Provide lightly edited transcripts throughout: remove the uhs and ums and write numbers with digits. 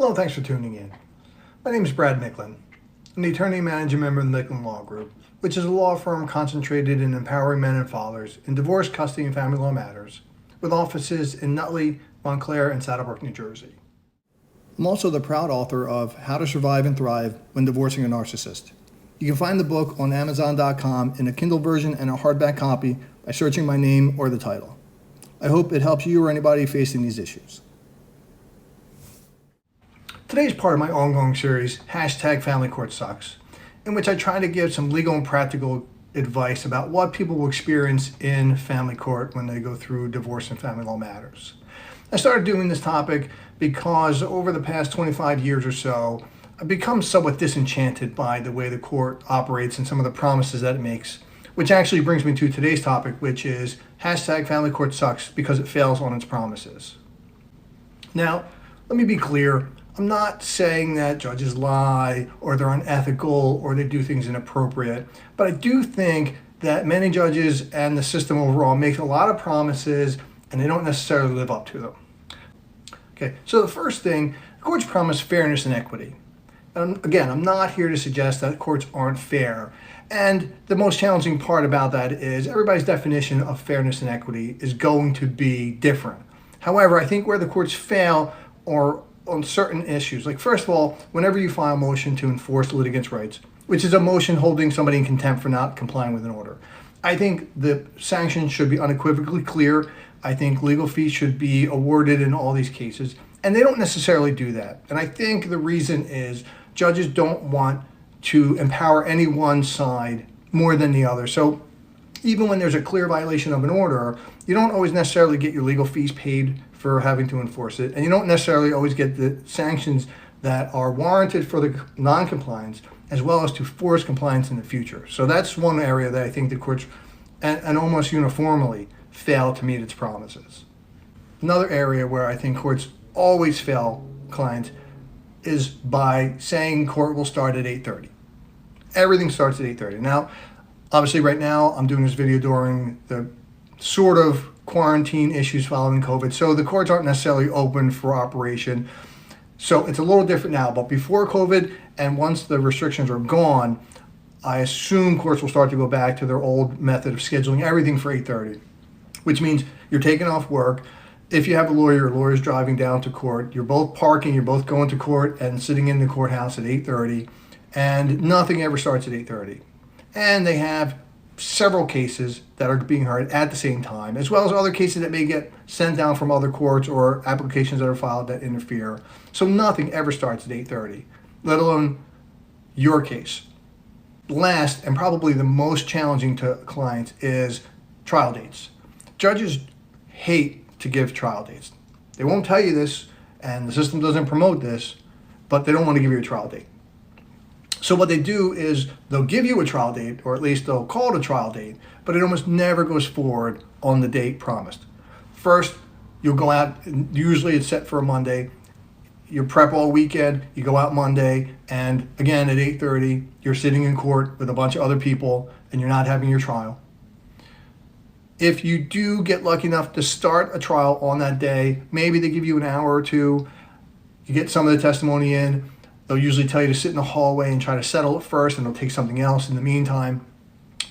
Hello, thanks for tuning in. My name is Brad Micklin. I'm the attorney and managing member of the Micklin Law Group, which is a law firm concentrated in empowering men and fathers in divorce, custody, and family law matters, with offices in Nutley, Montclair, and Saddlebrook, New Jersey. I'm also the proud author of How to Survive and Thrive When Divorcing a Narcissist. You can find the book on Amazon.com in a Kindle version and a hardback copy by searching my name or the title. I hope it helps you or anybody facing these issues. Today's part of my ongoing series, #FamilyCourtSucks, in which I try to give some legal and practical advice about what people will experience in family court when they go through divorce and family law matters. I started doing this topic because over the past 25 years or so, I've become somewhat disenchanted by the way the court operates and some of the promises that it makes, which actually brings me to today's topic, which is #FamilyCourtSucks because it fails on its promises. Now, let me be clear. I'm not saying that judges lie or they're unethical or they do things inappropriate, but I do think that many judges and the system overall make a lot of promises and they don't necessarily live up to them. Okay, so the first thing, the courts promise fairness and equity. And again, I'm not here to suggest that courts aren't fair. And the most challenging part about that is everybody's definition of fairness and equity is going to be different. However, I think where the courts fail are on certain issues. Like, first of all, whenever you file a motion to enforce the litigant's rights, which is a motion holding somebody in contempt for not complying with an order, I think the sanctions should be unequivocally clear. I think legal fees should be awarded in all these cases, and they don't necessarily do that. And I think the reason is judges don't want to empower any one side more than the other. So even when there's a clear violation of an order, you don't always necessarily get your legal fees paid for having to enforce it, and you don't necessarily always get the sanctions that are warranted for the non-compliance, as well as to force compliance in the future. So that's one area that I think the courts, and almost uniformly, fail to meet its promises. Another area where I think courts always fail clients is by saying court will start at 8:30. Everything starts at 8:30. Now, obviously right now I'm doing this video during the sort of quarantine issues following COVID, so the courts aren't necessarily open for operation. So it's a little different now, but before COVID and once the restrictions are gone, I assume courts will start to go back to their old method of scheduling everything for 8:30, which means you're taking off work. If you have a lawyer, your lawyer's driving down to court, you're both parking, you're both going to court and sitting in the courthouse at 8:30, and nothing ever starts at 8:30. And they have several cases that are being heard at the same time, as well as other cases that may get sent down from other courts or applications that are filed that interfere. So nothing ever starts at 8:30, let alone your case. Last, and probably the most challenging to clients, is trial dates. Judges hate to give trial dates. They won't tell you this, and the system doesn't promote this, but they don't want to give you a trial date. So what they do is they'll give you a trial date, or at least they'll call it a trial date, but it almost never goes forward on the date promised. First, you'll go out, usually it's set for a Monday, you prep all weekend, you go out Monday, and again at 8:30, you're sitting in court with a bunch of other people, and you're not having your trial. If you do get lucky enough to start a trial on that day, maybe they give you an hour or two, you get some of the testimony in. They'll usually tell you to sit in the hallway and try to settle it first, and they'll take something else in the meantime.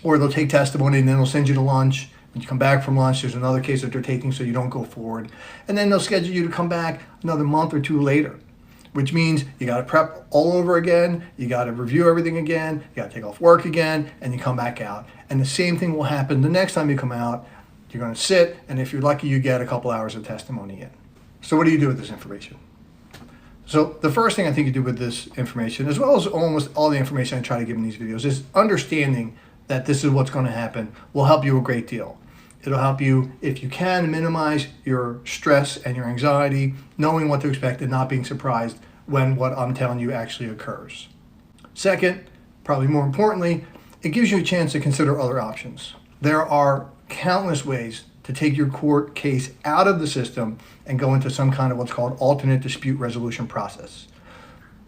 Or they'll take testimony and then they'll send you to lunch. When you come back from lunch, there's another case that they're taking so you don't go forward. And then they'll schedule you to come back another month or two later, which means you got to prep all over again, you got to review everything again, you got to take off work again, and you come back out. And the same thing will happen the next time you come out. You're going to sit, and if you're lucky, you get a couple hours of testimony in. So what do you do with this information? So the first thing I think you do with this information, as well as almost all the information I try to give in these videos, is understanding that this is what's going to happen will help you a great deal. It'll help you, if you can, minimize your stress and your anxiety, knowing what to expect and not being surprised when what I'm telling you actually occurs. Second, probably more importantly, it gives you a chance to consider other options. There are countless ways to take your court case out of the system and go into some kind of what's called alternate dispute resolution process.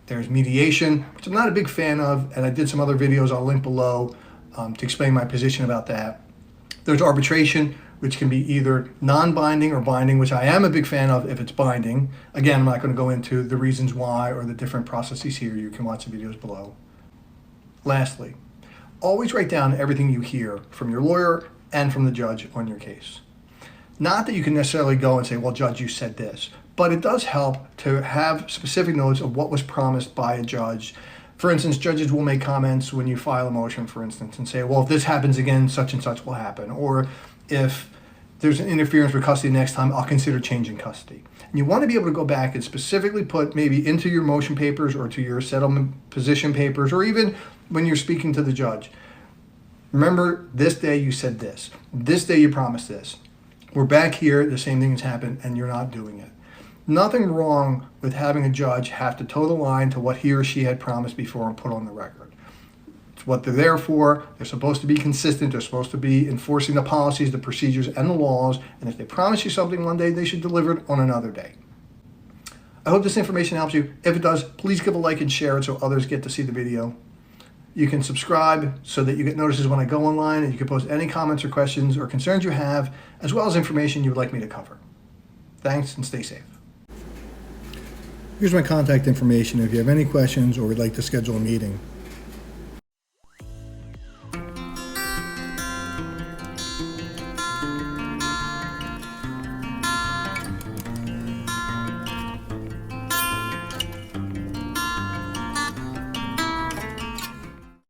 There's mediation, which I'm not a big fan of, and I did some other videos I'll link below to explain my position about that. There's arbitration, which can be either non-binding or binding, which I am a big fan of if it's binding. Again, I'm not going to go into the reasons why or the different processes here. You can watch the videos below. Lastly, always write down everything you hear from your lawyer and from the judge on your case. Not that you can necessarily go and say, well, judge, you said this, but it does help to have specific notes of what was promised by a judge. For instance, judges will make comments when you file a motion, for instance, and say, well, if this happens again, such and such will happen. Or if there's an interference with custody next time, I'll consider changing custody. And you want to be able to go back and specifically put maybe into your motion papers or to your settlement position papers, or even when you're speaking to the judge. Remember, this day you said this. This day you promised this. We're back here, the same thing has happened, and you're not doing it. Nothing wrong with having a judge have to toe the line to what he or she had promised before and put on the record. It's what they're there for. They're supposed to be consistent. They're supposed to be enforcing the policies, the procedures, and the laws. And if they promise you something one day, they should deliver it on another day. I hope this information helps you. If it does, please give a like and share it so others get to see the video. You can subscribe so that you get notices when I go online, and you can post any comments or questions or concerns you have, as well as information you would like me to cover. Thanks, and stay safe. Here's my contact information if you have any questions or would like to schedule a meeting.